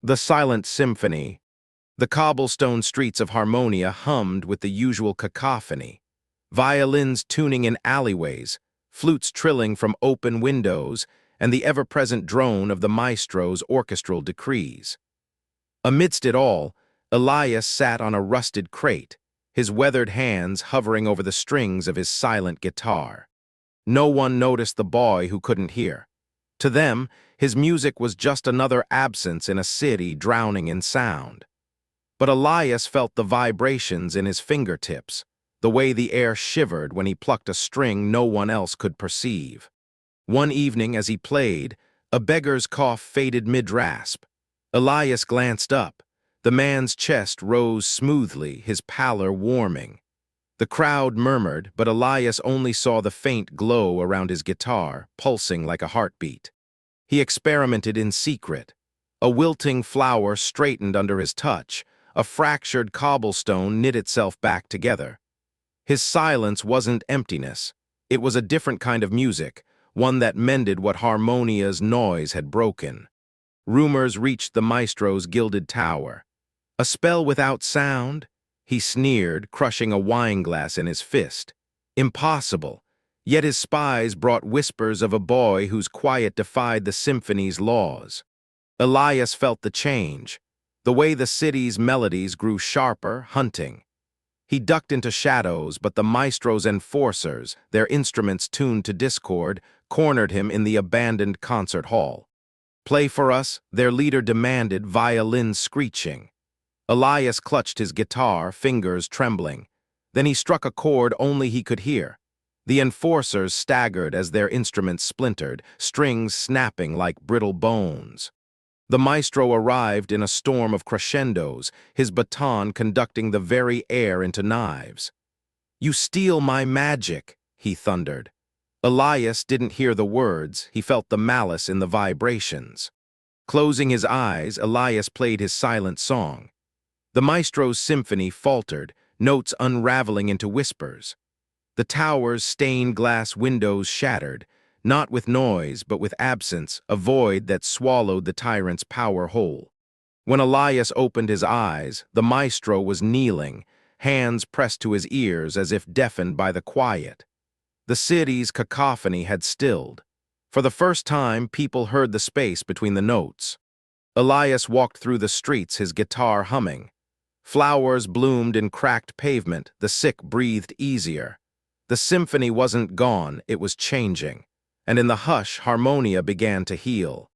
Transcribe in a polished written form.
The Silent Symphony. The cobblestone streets of Harmonia hummed with the usual cacophony. Violins tuning in alleyways, flutes trilling from open windows, and the ever-present drone of the maestro's orchestral decrees. Amidst it all, Elias sat on a rusted crate, his weathered hands hovering over the strings of his silent guitar. No one noticed the boy who couldn't hear. To them, his music was just another absence in a city drowning in sound. But Elias felt the vibrations in his fingertips, the way the air shivered when he plucked a string no one else could perceive. One evening as he played, a beggar's cough faded mid-rasp. Elias glanced up. The man's chest rose smoothly, his pallor warming. The crowd murmured, but Elias only saw the faint glow around his guitar, pulsing like a heartbeat. He experimented in secret. A wilting flower straightened under his touch. A fractured cobblestone knit itself back together. His silence wasn't emptiness. It was a different kind of music, one that mended what Harmonia's noise had broken. Rumors reached the maestro's gilded tower. A spell without sound? He sneered, crushing a wineglass in his fist. Impossible. Yet his spies brought whispers of a boy whose quiet defied the symphony's laws. Elias felt the change, the way the city's melodies grew sharper, hunting. He ducked into shadows, but the maestro's enforcers, their instruments tuned to discord, cornered him in the abandoned concert hall. "Play for us," their leader demanded, violin screeching. Elias clutched his guitar, fingers trembling. Then he struck a chord only he could hear. The enforcers staggered as their instruments splintered, strings snapping like brittle bones. The maestro arrived in a storm of crescendos, his baton conducting the very air into knives. "You steal my magic," he thundered. Elias didn't hear the words, he felt the malice in the vibrations. Closing his eyes, Elias played his silent song. The maestro's symphony faltered, notes unraveling into whispers. The tower's stained glass windows shattered, not with noise, but with absence, a void that swallowed the tyrant's power whole. When Elias opened his eyes, the maestro was kneeling, hands pressed to his ears as if deafened by the quiet. The city's cacophony had stilled. For the first time, people heard the space between the notes. Elias walked through the streets, his guitar humming. Flowers bloomed in cracked pavement, the sick breathed easier. The symphony wasn't gone, it was changing. And in the hush, Harmonia began to heal.